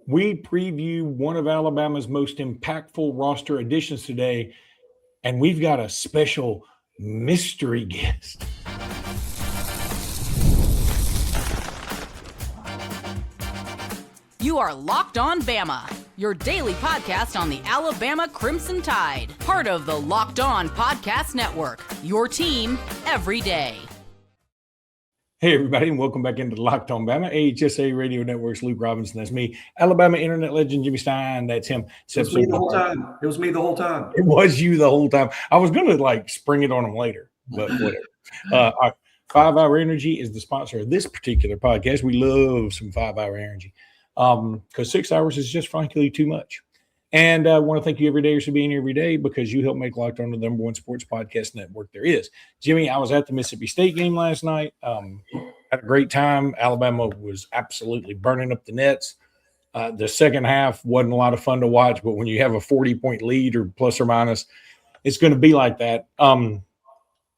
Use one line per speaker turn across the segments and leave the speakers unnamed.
We preview one of Alabama's most impactful roster additions today, and we've got a special mystery guest.
You are Locked On Bama, your daily podcast on the Alabama Crimson Tide, part of the Locked On Podcast Network, your team every day.
Hey, everybody, and welcome back into the Locked On Bama, AHSA Radio Network's Luke Robinson. That's me. Alabama internet legend Jimmy Stein. That's him.
It was me the whole time. It was me the whole time.
It was you the whole time. I was going to spring it on him later, but whatever. Our 5 Hour Energy is the sponsor of this particular podcast. We love some 5 Hour Energy because 6 hours is just frankly too much. And I want to thank you every day for being here every day because you help make Locked On the number one sports podcast network there is. Jimmy, I was at the Mississippi State game last night. Had a great time. Alabama was absolutely burning up the nets. The second half wasn't a lot of fun to watch, but when you have a 40-point lead or plus or minus, it's going to be like that. And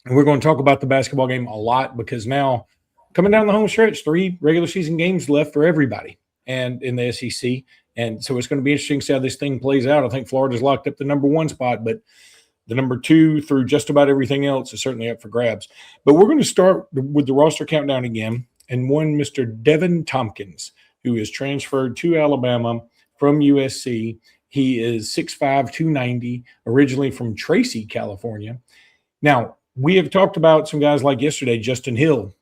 we're going to talk about the basketball game a lot because now coming down the home stretch, 3 regular season games left for everybody and in the SEC. And so it's going to be interesting to see how this thing plays out. I think Florida's locked up the number 1 spot, but the number 2 through just about everything else is certainly up for grabs. But we're going to start with the roster countdown again. And one Mr. Devin Tompkins, who is transferred to Alabama from USC. He is 6'5", 290, originally from Tracy, California. Now, we have talked about some guys like yesterday, Justin Hill,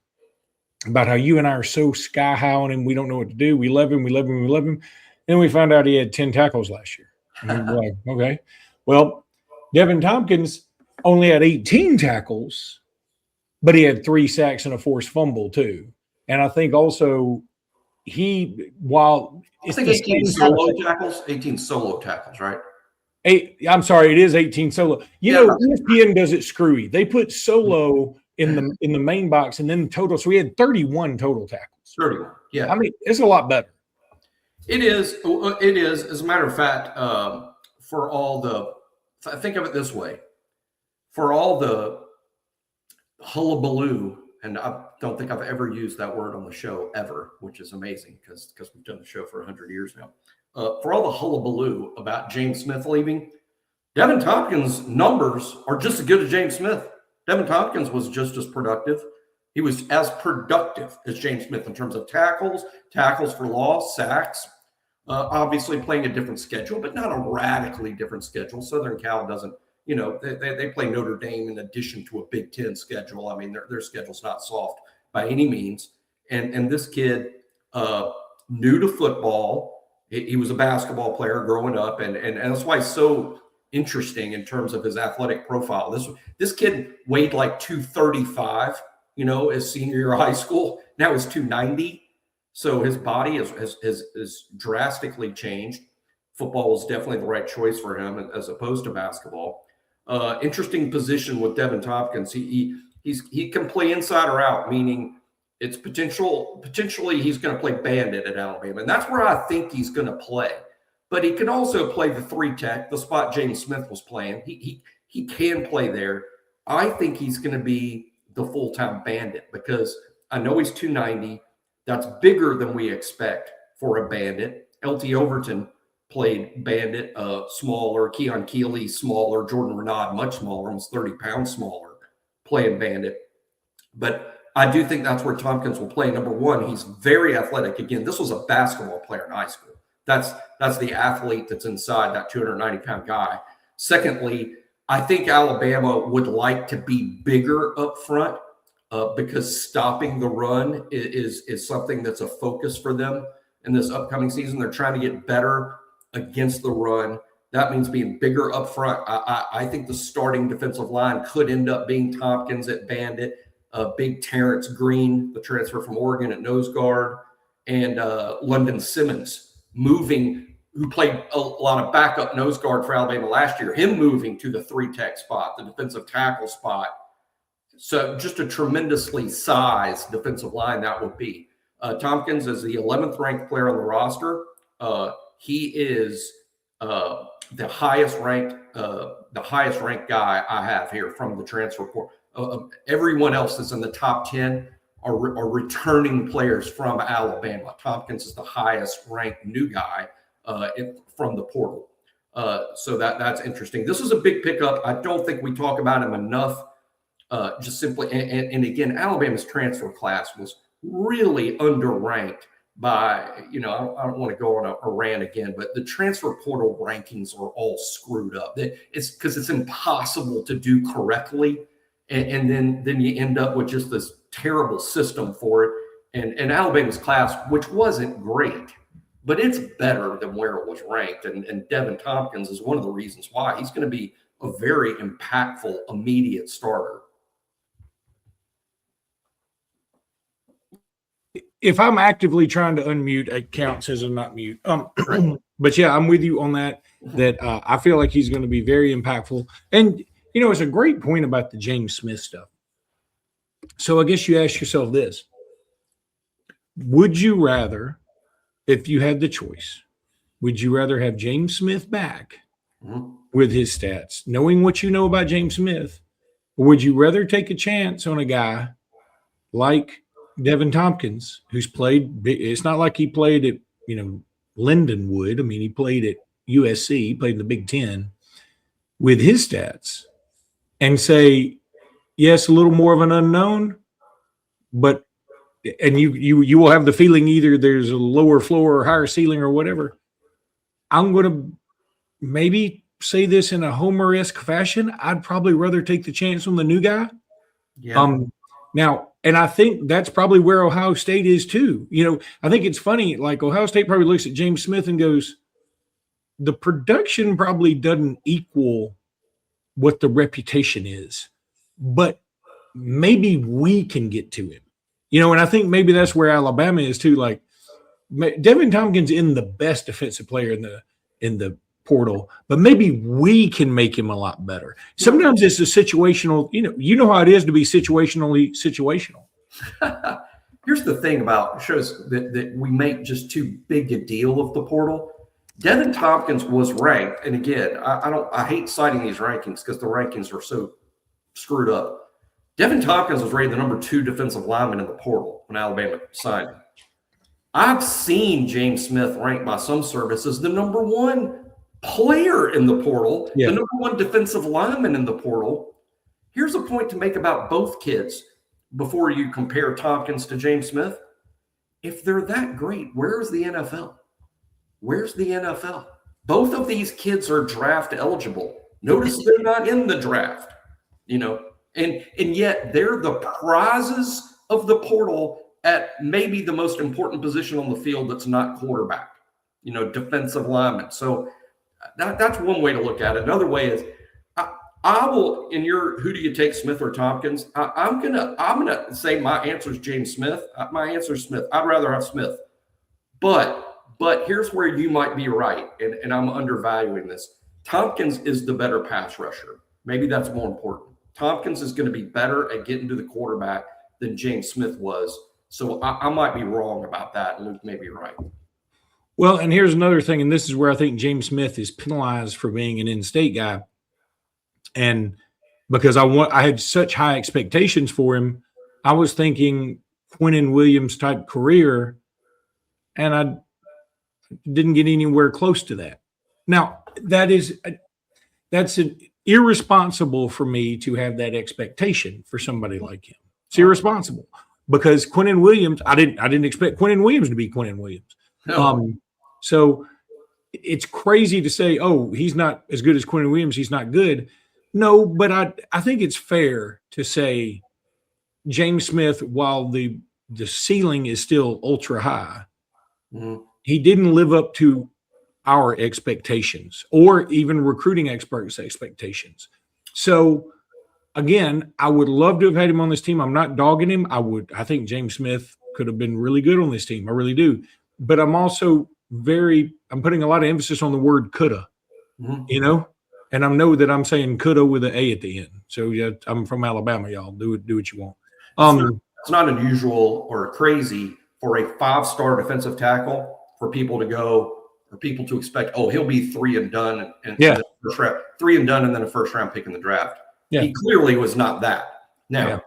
about how you and I are so sky high on him. We don't know what to do. We love him. We love him. We love him. Then we found out he had 10 tackles last year. And we were like, okay. Well, Devin Tompkins only had 18 tackles, but he had 3 sacks and a forced fumble too. And I think also I think
18 solo tackles. 18 solo tackles, right?
I'm sorry, it is 18 solo. You know, ESPN does it screwy. They put solo in the main box and then total. So we had 31 total tackles.
31. Yeah.
I mean, it's a lot better.
It is. It is. As a matter of fact, for all the – think of it this way. For all the hullabaloo, and I don't think I've ever used that word on the show ever, which is amazing because we've done the show for 100 years now. For all the hullabaloo about James Smith leaving, Devin Tompkins' numbers are just as good as James Smith. Devin Tompkins was just as productive. He was as productive as James Smith in terms of tackles for loss, sacks. Obviously playing a different schedule, but not a radically different schedule. Southern Cal doesn't, they play Notre Dame in addition to a Big Ten schedule. I mean, their schedule's not soft by any means. And this kid, new to football, he was a basketball player growing up, and that's why it's so interesting in terms of his athletic profile. This kid weighed like 235, as senior year of high school. Now he's 290. So his body has drastically changed. Football was definitely the right choice for him as opposed to basketball. Interesting position with Devin Tompkins. He can play inside or out, meaning it's potentially he's going to play bandit at Alabama. And that's where I think he's going to play. But he can also play the 3 tech, the spot James Smith was playing. He can play there. I think he's going to be the full-time bandit because I know he's 290. That's bigger than we expect for a bandit. LT Overton played bandit, smaller. Keon Keeley, smaller. Jordan Renaud, much smaller, almost 30 pounds smaller, playing bandit. But I do think that's where Tompkins will play. Number 1, he's very athletic. Again, this was a basketball player in high school. That's the athlete that's inside that 290-pound guy. Secondly, I think Alabama would like to be bigger up front. Because stopping the run is something that's a focus for them in this upcoming season. They're trying to get better against the run. That means being bigger up front. I think the starting defensive line could end up being Tompkins at bandit, big Terrence Green, the transfer from Oregon at nose guard, and London Simmons who played a lot of backup nose guard for Alabama last year, him moving to the 3 tech spot, the defensive tackle spot. So just a tremendously sized defensive line that would be. Tompkins is the 11th ranked player on the roster. He is the highest ranked guy I have here from the transfer report. Everyone else is in the top 10. are returning players from Alabama. Tompkins is the highest ranked new guy from the portal. So that's interesting. This is a big pickup. I don't think we talk about him enough. Just simply, and again, Alabama's transfer class was really underranked by, I don't want to go on a rant again, but the transfer portal rankings are all screwed up. It's because it's impossible to do correctly. And then you end up with just this terrible system for it. And Alabama's class, which wasn't great, but it's better than where it was ranked. And Devin Tompkins is one of the reasons why. He's going to be a very impactful, immediate starter.
If I'm actively trying to unmute, it counts as a not mute. But yeah, I'm with you on that. I feel like he's going to be very impactful. And, it's a great point about the James Smith stuff. So I guess you ask yourself this. Would you rather, if you had the choice, would you rather have James Smith back with his stats, knowing what you know about James Smith, or would you rather take a chance on a guy like Devin Tompkins, who's played? It's not like he played at, Lindenwood. I mean, he played at USC, he played in the Big Ten with his stats, and say, yes, a little more of an unknown, but you will have the feeling either there's a lower floor or higher ceiling or whatever. I'm going to maybe say this in a Homer-esque fashion. I'd probably rather take the chance on the new guy.
Yeah.
Now, and I think that's probably where Ohio State is too. I think it's funny, like Ohio State probably looks at James Smith and goes, the production probably doesn't equal what the reputation is, but maybe we can get to him. And I think maybe that's where Alabama is too. Like Devin Tompkins in the best defensive player in the portal, but maybe we can make him a lot better. Sometimes it's a situational, you know how it is to be situational.
Here's the thing about shows that we make just too big a deal of the portal. Devin Tompkins was ranked, and again, I hate citing these rankings because the rankings are so screwed up. Devin Tompkins was rated the number 2 defensive lineman in the portal when Alabama signed him. I've seen James Smith ranked by some services the number 1 player in the portal, the number 1 defensive lineman in the portal. Here's a point to make about both kids before you compare Tompkins to James Smith. If they're that great, where's the NFL? Where's the NFL? Both of these kids are draft eligible. Notice they're not in the draft, and yet they're the prizes of the portal at maybe the most important position on the field that's not quarterback, defensive lineman. So that's one way to look at it. Another way is I will, who do you take, Smith or Tompkins? I'm gonna say my answer is James Smith. My answer is Smith. I'd rather have Smith. But here's where you might be right, and I'm undervaluing this. Tompkins is the better pass rusher. Maybe that's more important. Tompkins is going to be better at getting to the quarterback than James Smith was. So I might be wrong about that. Luke may be right.
Well, and here's another thing, and this is where I think James Smith is penalized for being an in-state guy. And because I had such high expectations for him, I was thinking Quinnen Williams type career, and I didn't get anywhere close to that. Now, that's irresponsible for me to have that expectation for somebody like him. It's irresponsible because Quinnen Williams, I didn't expect Quinnen Williams to be Quinnen Williams. No. So it's crazy to say, oh, he's not as good as Quinnen Williams, he's not good. No, but I think it's fair to say James Smith, while the ceiling is still ultra high, he didn't live up to our expectations or even recruiting experts' expectations. So again, I would love to have had him on this team. I'm not dogging him. I think James Smith could have been really good on this team. I really do. But I'm also I'm putting a lot of emphasis on the word coulda, and I know that I'm saying coulda with an A at the end. So yeah, I'm from Alabama, y'all. Do what you want.
It's not unusual or crazy for a 5-star defensive tackle for people to expect, oh, he'll be 3 and done and then first round, 3 and done and then a first round pick in the draft. Yeah. He clearly was not that. Now,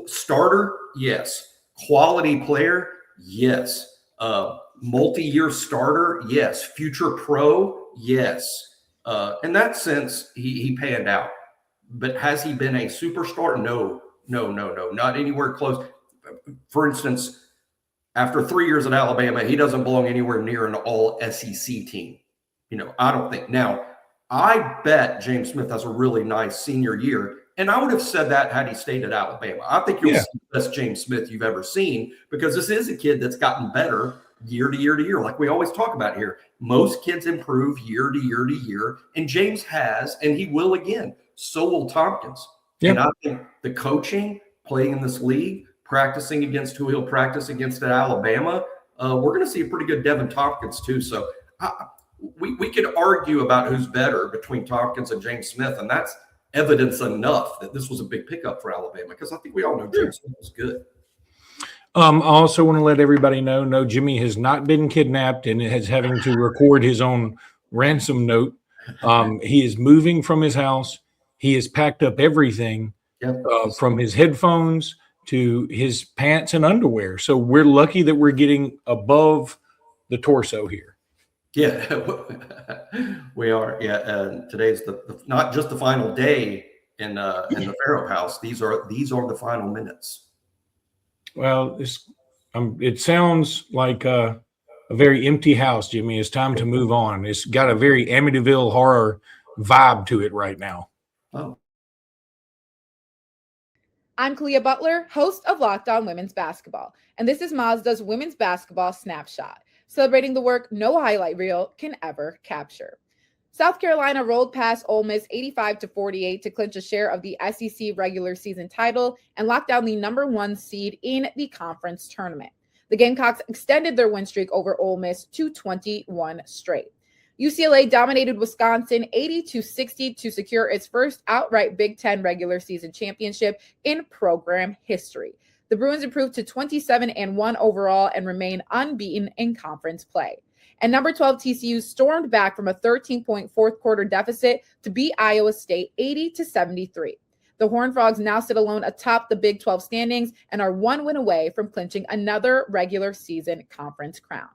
starter, yes. Quality player, yes. Multi-year starter, yes. Future pro, yes. In that sense, he panned out. But has he been a superstar? No, not anywhere close. For instance, after 3 years at Alabama, he doesn't belong anywhere near an all SEC team. I don't think. Now, I bet James Smith has a really nice senior year. And I would have said that had he stayed at Alabama. I think you'll see the best James Smith you've ever seen, because this is a kid that's gotten better year to year to year. Like we always talk about here, most kids improve year to year to year. And James has, and he will again. So will Tompkins. And I think the coaching, playing in this league, practicing against who he'll practice against at Alabama, we're going to see a pretty good Devin Tompkins too. So we could argue about who's better between Tompkins and James Smith, and that's evidence enough that this was a big pickup for Alabama, because I think we all know James Smith was good.
I also want to let everybody know, no, Jimmy has not been kidnapped and is having to record his own ransom note. He is moving from his house. He has packed up everything from his headphones to his pants and underwear. So we're lucky that we're getting above the torso here.
Yeah, we are. Yeah, and today's the not just the final day in the Pharaoh house. These are the final minutes.
Well, it sounds like a very empty house, Jimmy. It's time to move on. It's got a very Amityville horror vibe to it right now.
Oh.
I'm Kalia Butler, host of Locked On Women's Basketball, and this is Mazda's Women's Basketball Snapshot, celebrating the work no highlight reel can ever capture. South Carolina rolled past Ole Miss 85-48 to clinch a share of the SEC regular season title and lock down the number 1 seed in the conference tournament. The Gamecocks extended their win streak over Ole Miss to 21 straight. UCLA dominated Wisconsin 80-60 to secure its first outright Big Ten regular season championship in program history. The Bruins improved to 27-1 overall and remain unbeaten in conference play. And number 12 TCU stormed back from a 13-point fourth quarter deficit to beat Iowa State 80-73. The Horned Frogs now sit alone atop the Big 12 standings and are 1 win away from clinching another regular season conference crown.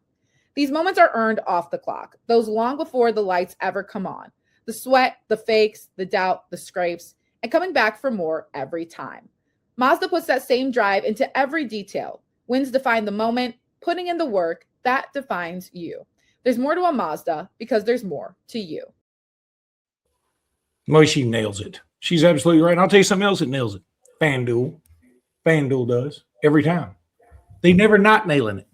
These moments are earned off the clock, those long before the lights ever come on. The sweat, the fakes, the doubt, the scrapes, and coming back for more every time. Mazda puts that same drive into every detail. Wins define the moment, putting in the work, that defines you. There's more to a Mazda because there's more to you.
Well, she nails it. She's absolutely right. And I'll tell you something else that nails it. FanDuel. FanDuel does every time. They never not nailing it.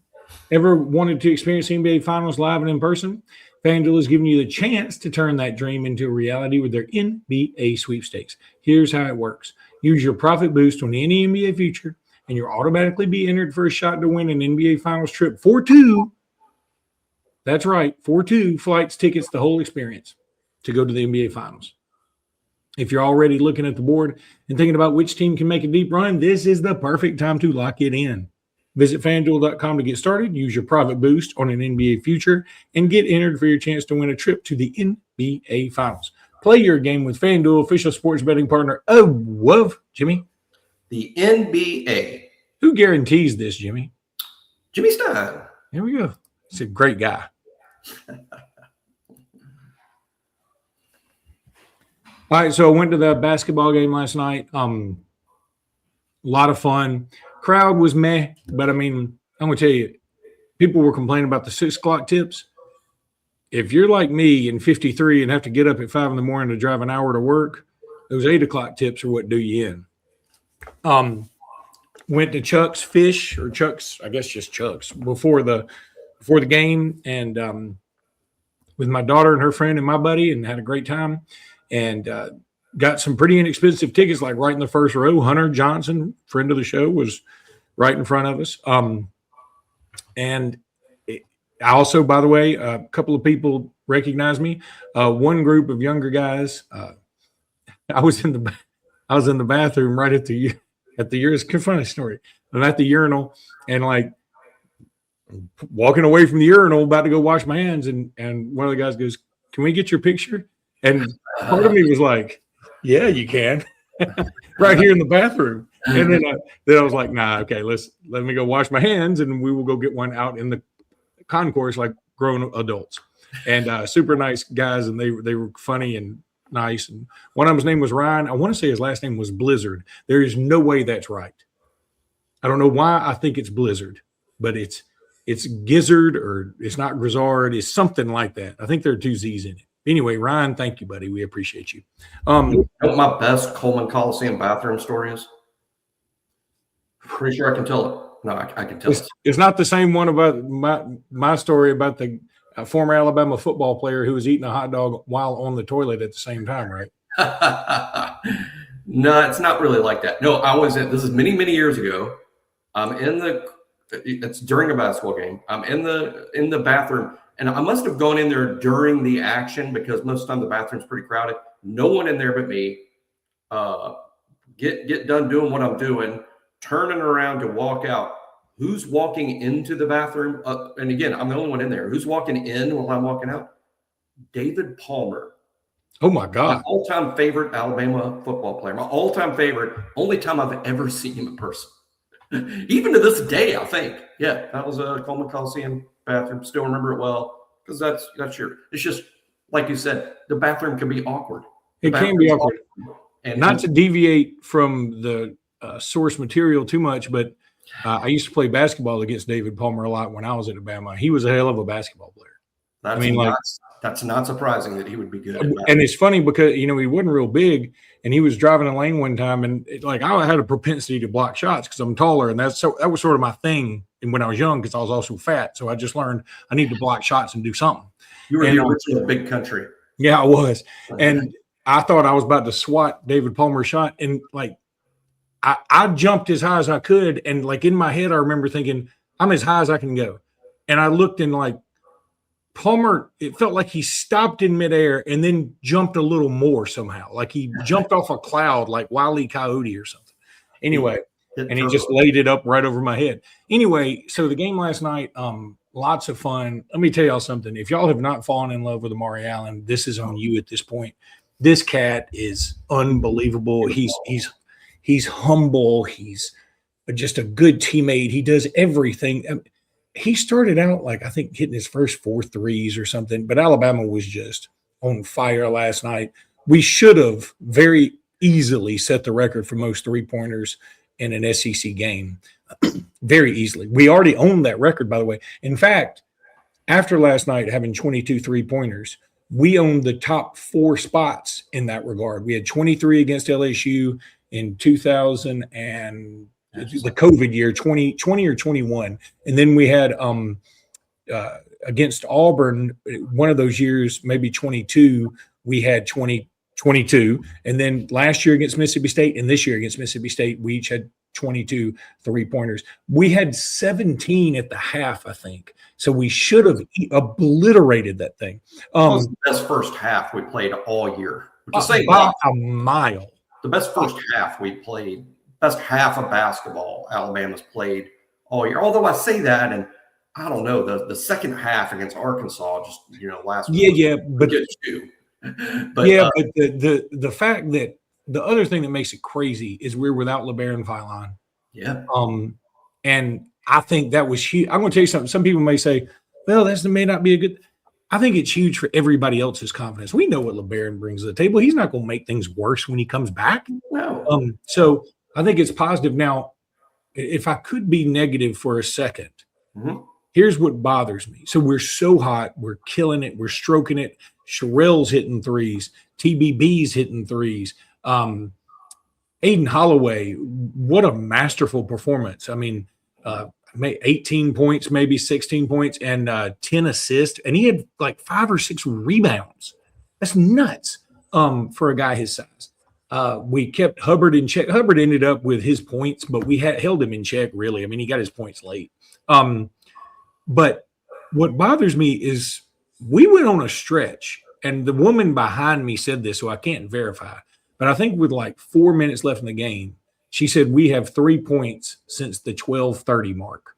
Ever wanted to experience the NBA Finals live and in person? FanDuel is giving you the chance to turn that dream into a reality with their NBA sweepstakes. Here's how it works. Use your profit boost on any NBA future, and you'll automatically be entered for a shot to win an NBA Finals trip for 2. That's right, for 2 flights, tickets, the whole experience to go to the NBA Finals. If you're already looking at the board and thinking about which team can make a deep run, this is the perfect time to lock it in. Visit FanDuel.com to get started. Use your profit boost on an NBA future and get entered for your chance to win a trip to the NBA Finals. Play your game with FanDuel, official sports betting partner of Jimmy.
The NBA.
Who guarantees this, Jimmy?
Jimmy Stein.
Here we go. He's a great guy. All right, so I went to the basketball game last night. A lot of fun. Crowd was meh, but I mean, I'm going to tell you, people were complaining about the 6 o'clock tips. If you're like me and 53 and have to get up at 5 in the morning to drive an hour to work, those 8 o'clock tips are what do you in. Went to Chuck's Fish, or Chuck's, I guess just Chuck's, before the game, and with my daughter and her friend and my buddy, and had a great time, and got some pretty inexpensive tickets, like right in the first row. Hunter Johnson, friend of the show, was right in front of us. I also, by the way, a couple of people recognized me. One group of younger guys. I was in the bathroom right at the it's a funny story. I'm at the urinal and like walking away from the urinal, about to go wash my hands, and one of the guys goes, "Can we get your picture?" And part of me was like, "Yeah, you can." right here in the bathroom. And then I was like, nah, okay, let me go wash my hands, and we will go get one out in the concourse like grown adults. And super nice guys, and they were funny and nice. And one of them's name was Ryan. I want to say his last name was Blizzard. There is no way that's right. I don't know why I think it's Blizzard, but it's Gizzard, or it's not Grizzard. It's something like that. I think there are 2 Z's in it. Anyway, Ryan, thank you, buddy. We appreciate you.
You know what my best Coleman Coliseum bathroom story is? Pretty sure I can tell it. No, I can tell it.
It's not the same one about my story about the former Alabama football player who was eating a hot dog while on the toilet at the same time, right?
No, it's not really like that. No, this is many, many years ago. It's during a basketball game. I'm in the bathroom, and I must have gone in there during the action because most of the time the bathroom's pretty crowded. No one in there but me. Get done doing what I'm doing, turning around to walk out. Who's walking into the bathroom? And again, I'm the only one in there. Who's walking in while I'm walking out? David Palmer.
Oh, my God.
My all-time favorite Alabama football player. My all-time favorite. Only time I've ever seen him in person. Even to this day, I think. Yeah, that was a Coleman Coliseum bathroom. Still remember it well because that's it's just, like you said, the bathroom can be awkward.
It can be awkward. And not to deviate from the source material too much, but I used to play basketball against David Palmer a lot when I was at Bama. He was a hell of a basketball player.
That's not surprising that he would be good at that.
And it's funny because, he wasn't real big, and he was driving a lane one time, and I had a propensity to block shots because I'm taller, and that was sort of my thing when I was young because I was also fat. So I just learned I need to block shots and do something.
You were the original big country.
Yeah, I was. And I thought I was about to swat David Palmer's shot, and I jumped as high as I could, and in my head I remember thinking, I'm as high as I can go. And I looked, and Palmer, it felt like he stopped in midair and then jumped a little more somehow. Like he jumped off a cloud like Wile E. Coyote or something. Anyway, and he just laid it up right over my head. Anyway, so the game last night, lots of fun. Let me tell y'all something. If y'all have not fallen in love with Amari Allen, this is on you at this point. This cat is unbelievable. He's humble. He's just a good teammate. He does everything. He started out I think hitting his first 4 threes or something, but Alabama was just on fire last night. We should have very easily set the record for most 3-pointers in an SEC game. Very easily. We already owned that record, by the way. In fact, after last night having 22 3-pointers, we owned the top 4 spots in that regard. We had 23 against LSU in 2000 and the COVID year, 20 or 21. And then we had against Auburn, one of those years, maybe 22, we had 22. And then last year against Mississippi State and this year against Mississippi State, we each had 22 3-pointers. We had 17 at the half, I think. So we should have obliterated that thing.
That was the best first half we played all year.
By a mile.
The best first half we played, best half of basketball Alabama's played all year. Although I say that, and I don't know, the second half against Arkansas, just last week.
Yeah, but
but
the fact that the other thing that makes it crazy is we're without LeBaron Philon.
Yeah.
And I think that was huge. I'm going to tell you something. Some people may say, well, that may not be a good. I think it's huge for everybody else's confidence. We know what LeBaron brings to the table. He's not going to make things worse when he comes back.
No.
So I think it's positive. Now, if I could be negative for a second, here's what bothers me. So we're so hot. We're killing it. We're stroking it. Sherrell's hitting threes. TBB's hitting threes. Aden Holloway, what a masterful performance. I mean, 18 points, maybe 16 points, and 10 assists. And he had 5 or 6 rebounds. That's nuts for a guy his size. We kept Hubbard in check. Hubbard ended up with his points, but we held him in check, really. I mean, he got his points late. But what bothers me is we went on a stretch, and the woman behind me said this, so I can't verify. But I think with 4 minutes left in the game, she said we have 3 points since the 12:30 mark.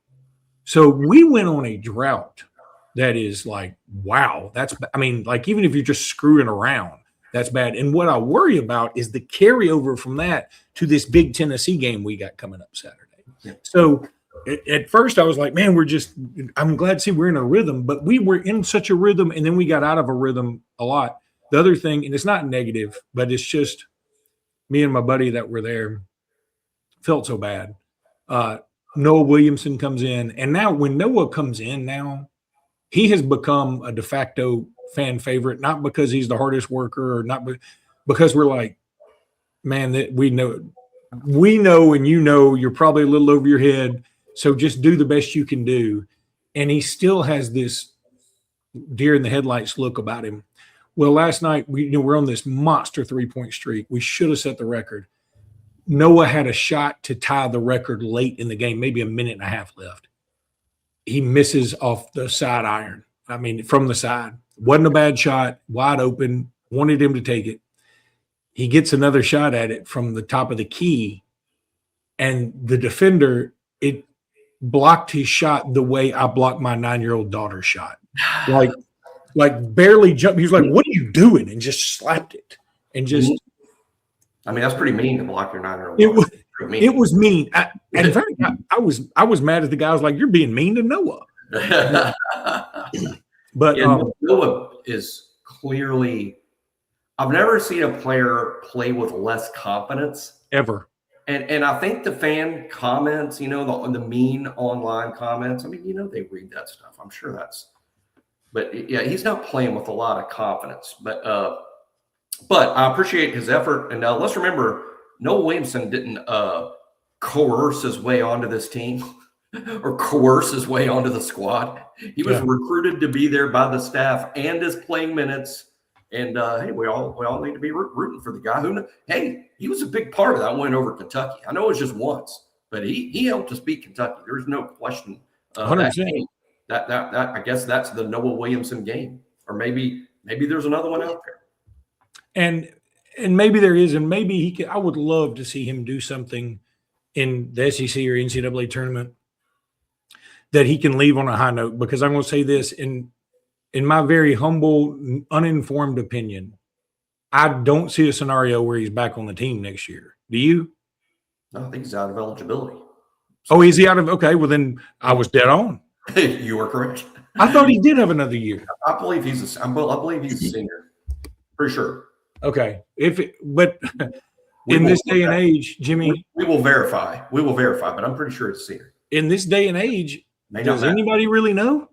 So we went on a drought that is wow. Even if you're just screwing around, That's bad. And what I worry about is the carryover from that to this big Tennessee game we got coming up Saturday.
Yeah.
So at first I was like, man, I'm glad to see we're in a rhythm, but we were in such a rhythm and then we got out of a rhythm a lot. The other thing, and it's not negative, but it's just me and my buddy that were there felt so bad. Noah Williamson comes in, and now when Noah comes in now, he has become a de facto fan favorite, not because he's the hardest worker or not because we're like, man, that we know, and you know, you're probably a little over your head. So just do the best you can do. And he still has this deer in the headlights look about him. Well, last night we're on this monster 3-point streak. We should have set the record. Noah had a shot to tie the record late in the game, maybe a minute and a half left. He misses off the side iron. I mean, from the side. Wasn't a bad shot, wide open, wanted him to take it. He gets another shot at it from the top of the key, and the defender, it blocked his shot the way I blocked my 9-year-old daughter's shot. Like barely jumped. He was like, what are you doing? And just slapped it. And just
I mean, that's pretty mean to block your 9-year-old.
It was mean. In fact, I was mad at the guy. I was like, you're being mean to Noah. But
Noah is clearly – I've never seen a player play with less confidence.
Ever.
And I think the fan comments, the mean online comments, I mean, they read that stuff. I'm sure that's – but, yeah, he's not playing with a lot of confidence. But I appreciate his effort. And let's remember, Noah Williamson didn't coerce his way onto this team or coerce his way onto the squad. He was recruited to be there by the staff and his playing minutes. And, hey, we all need to be rooting for the guy who – hey, he was a big part of that win over Kentucky. I know it was just once, but he helped us beat Kentucky. There's no question.
100%.
That I guess that's the Noah Williamson game. Or maybe there's another one out there.
And maybe there is, and maybe he could. I would love to see him do something in the SEC or NCAA tournament that he can leave on a high note. Because I'm going to say this in my very humble, uninformed opinion, I don't see a scenario where he's back on the team next year. Do you?
No, I think he's out of eligibility.
Oh, is he out of? Okay, well then I was dead on.
You were correct.
I thought he did have another year.
I believe he's a senior, for sure.
Okay, but in this day and age, Jimmy,
we will verify. But I'm pretty sure it's senior.
In this day and age, does anybody really know?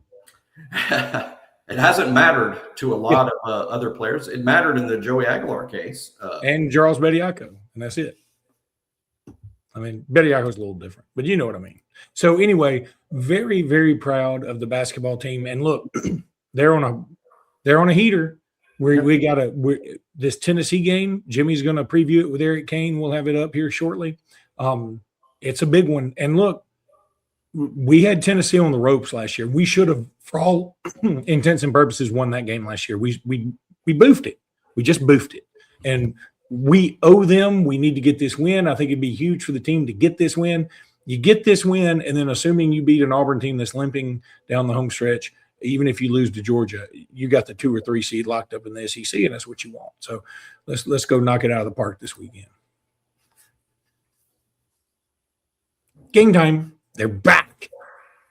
It hasn't mattered to a lot of other players. It mattered in the Joey Aguilar case.
And Charles Bediako, and that's it. I mean, Bediako's a little different, but you know what I mean. So anyway, very, very proud of the basketball team. And look, they're on a heater. We got this Tennessee game. Jimmy's going to preview it with Eric Kane. We'll have it up here shortly. It's a big one. And look, we had Tennessee on the ropes last year. We should have, for all intents and purposes, won that game last year. We boofed it. We just boofed it. And we owe them. We need to get this win. I think it'd be huge for the team to get this win. You get this win, and then assuming you beat an Auburn team that's limping down the home stretch, even if you lose to Georgia, you got the 2 or 3 seed locked up in the SEC, and that's what you want. So let's go knock it out of the park this weekend. Game time. They're back.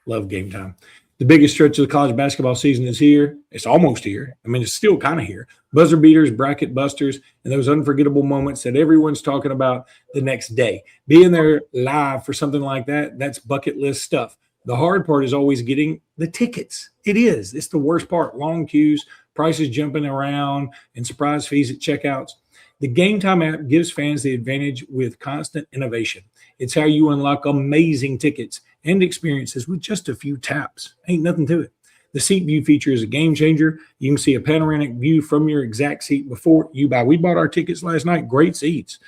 Love game time. The biggest stretch of the college basketball season is here. It's almost here. I mean, it's still kind of here. Buzzer beaters, bracket busters, and those unforgettable moments that everyone's talking about the next day. Being there live for something like that, that's bucket list stuff. The hard part is always getting the tickets. It is. It's the worst part. Long queues, prices jumping around, and surprise fees at checkouts. The Game Time app gives fans the advantage with constant innovation. It's how you unlock amazing tickets and experiences with just a few taps. Ain't nothing to it. The seat view feature is a game changer. You can see a panoramic view from your exact seat before you buy. We bought our tickets last night. Great seats.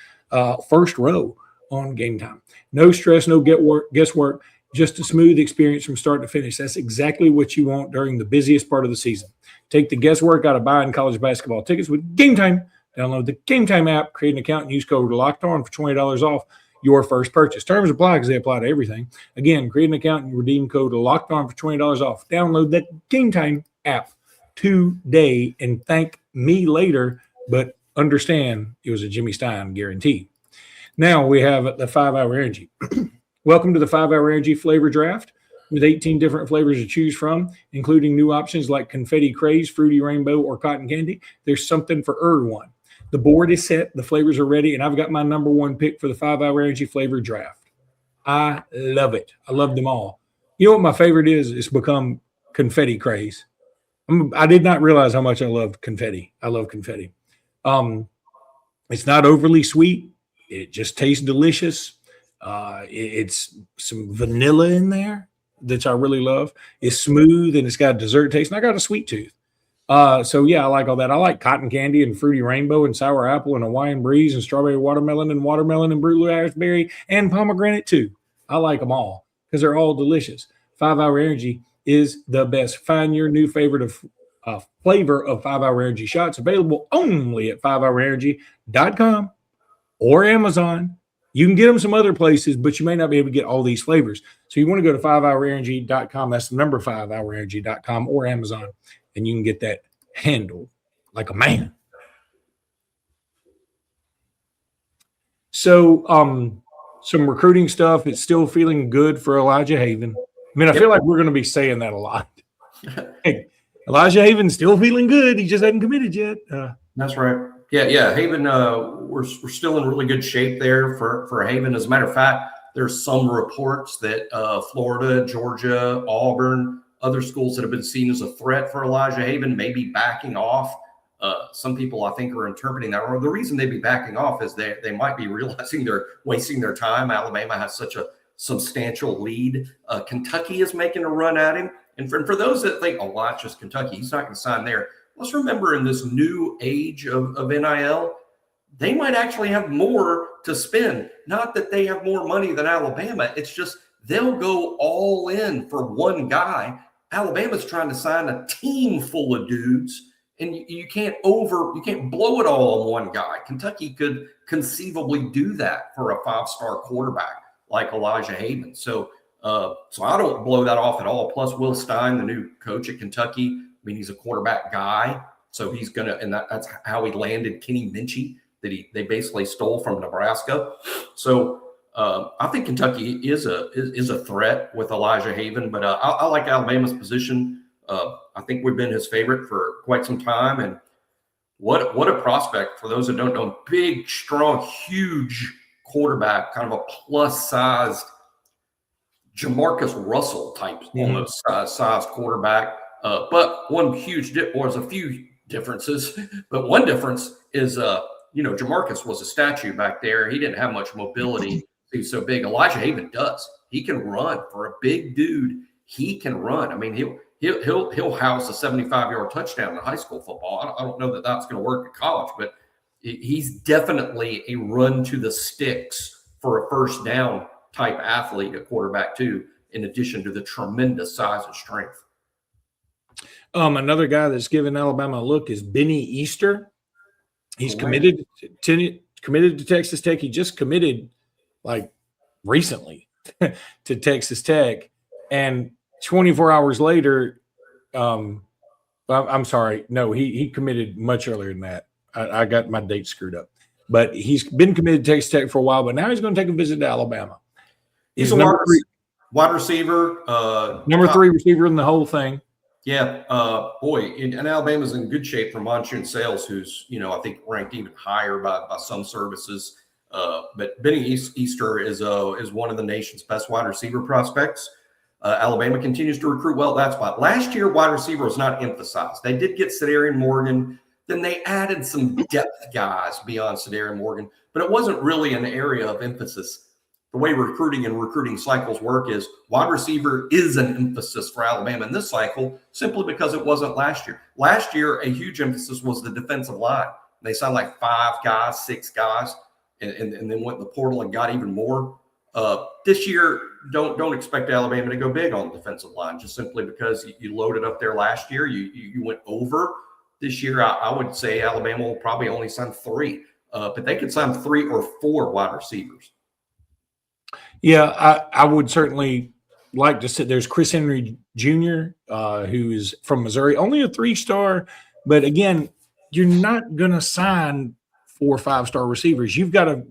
First row on Game Time. No stress, no guesswork. Just a smooth experience from start to finish. That's exactly what you want during the busiest part of the season. Take the guesswork out of buying college basketball tickets with Game Time. Download the Game Time app, create an account, and use code LOCKEDON for $20 off your first purchase. Terms apply because they apply to everything. Again, create an account and redeem code LOCKEDON for $20 off. Download that Game Time app today and thank me later. But understand it was a Jimmy Stein guarantee. Now we have the 5 Hour Energy. Welcome to the 5 Hour Energy flavor draft with 18 different flavors to choose from, including new options like confetti craze, fruity rainbow, or cotton candy. There's something for everyone. The board is set, the flavors are ready, and I've got my number one pick for the 5 Hour Energy flavor draft. I love it. I love them all. You know what my favorite is? It's become confetti craze. I did not realize how much I loved confetti. I love confetti. It's not overly sweet. It just tastes delicious. It's some vanilla in there that I really love. It's smooth and it's got a dessert taste, and I got a sweet tooth. So yeah, I like all that. I like cotton candy and fruity rainbow and sour apple and Hawaiian breeze and strawberry watermelon and blue raspberry and pomegranate too. I like them all because they're all delicious. 5 Hour Energy is the best. Find your new favorite of flavor of 5 Hour Energy shots available only at 5hourenergy.com or Amazon. You can get them some other places, but you may not be able to get all these flavors. So you want to go to 5hourenergy.com. That's the number 5hourenergy.com or Amazon. And you can get that handled like a man. So some recruiting stuff. It's still feeling good for Elijah Haven. I mean, I feel like we're going to be saying that a lot. Hey, Elijah Haven's still feeling good. He just hasn't committed yet.
That's right. Yeah. Haven, we're still in really good shape there for Haven. As a matter of fact, there's some reports that Florida, Georgia, Auburn, other schools that have been seen as a threat for Elijah Haven may be backing off. Some people, I think, are interpreting that. Or the reason they'd be backing off is they might be realizing they're wasting their time. Alabama has such a substantial lead. Kentucky is making a run at him. And for those that think, oh, well, that's just Kentucky, he's not going to sign there. Let's remember, in this new age of NIL, they might actually have more to spend. Not that they have more money than Alabama. It's just they'll go all in for one guy. Alabama's trying to sign a team full of dudes, and you can't blow it all on one guy. Kentucky could conceivably do that for a 5-star quarterback like Elijah Haven. So I don't blow that off at all. Plus, Will Stein, the new coach at Kentucky, I mean, he's a quarterback guy, so he's gonna, and that's how he landed Kenny Minchie that they basically stole from Nebraska. So I think Kentucky is a threat with Elijah Haven, but I like Alabama's position. I think we've been his favorite for quite some time, and what a prospect for those that don't know. Big, strong, huge quarterback, kind of a plus-sized Jamarcus Russell type, almost sized quarterback. But one huge there's a few differences, but one difference is Jamarcus was a statue back there. He didn't have much mobility. He's so big. Elijah Haven does. He can run. For a big dude, he can run. I mean, he'll house a 75-yard touchdown in high school football. I don't know that that's going to work at college, but he's definitely a run to the sticks for a first down type athlete at quarterback too, in addition to the tremendous size and strength.
Another guy that's given Alabama a look is Benny Easter. He's committed to Texas Tech. He just committed like recently to Texas Tech, and 24 hours later, I'm sorry, no, he committed much earlier than that. I got my dates screwed up, but he's been committed to Texas Tech for a while, but now he's going to take a visit to Alabama.
He's a wide receiver,
number 3 receiver in the whole thing.
Yeah, and Alabama's in good shape for Monsoon Sales, who's I think ranked even higher by some services. But Benny Easter is one of the nation's best wide receiver prospects. Alabama continues to recruit well. That's why last year wide receiver was not emphasized. They did get Sedarian Morgan. Then they added some depth guys beyond Sedarian Morgan, but it wasn't really an area of emphasis. The way recruiting cycles work is wide receiver is an emphasis for Alabama in this cycle simply because it wasn't last year. Last year, a huge emphasis was the defensive line. They signed like 5 guys, 6 guys, and then went in the portal and got even more. This year, don't expect Alabama to go big on the defensive line just simply because you loaded up there last year. You went over. This year, I would say Alabama will probably only sign 3, but they could sign 3 or 4 wide receivers.
Yeah, I would certainly like to say there's Chris Henry Jr., who is from Missouri, only a 3-star. But again, you're not going to sign 4 or 5-star receivers. You've got to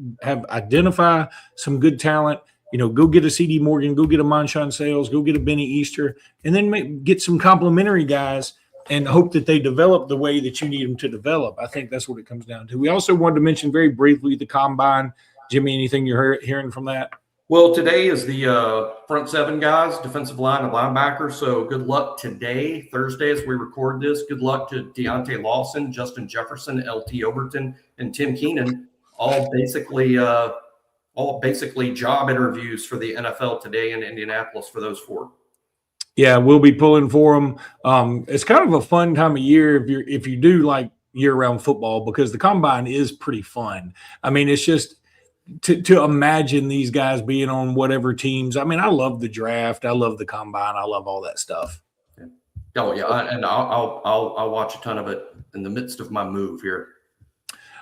identify some good talent. Go get a CD Morgan, go get a Marshawn Sales, go get a Benny Easter, and then get some complimentary guys and hope that they develop the way that you need them to develop. I think that's what it comes down to. We also wanted to mention very briefly the combine. Jimmy, anything you're hearing from that?
Well, today is the front 7 guys, defensive line and linebacker. So good luck today, Thursday, as we record this. Good luck to Deontay Lawson, Justin Jefferson, LT Overton, and Tim Keenan. All basically job interviews for the NFL today in Indianapolis for those 4.
Yeah, we'll be pulling for them. It's kind of a fun time of year if you do like year-round football, because the combine is pretty fun. I mean, it's just to imagine these guys being on whatever teams. I mean, I love the draft. I love the combine. I love all that stuff.
Oh yeah, and I'll watch a ton of it in the midst of my move here.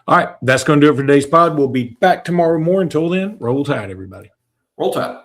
All right, that's going to do it for today's pod. We'll be back tomorrow morning. Until then, roll tide, everybody.
Roll tide.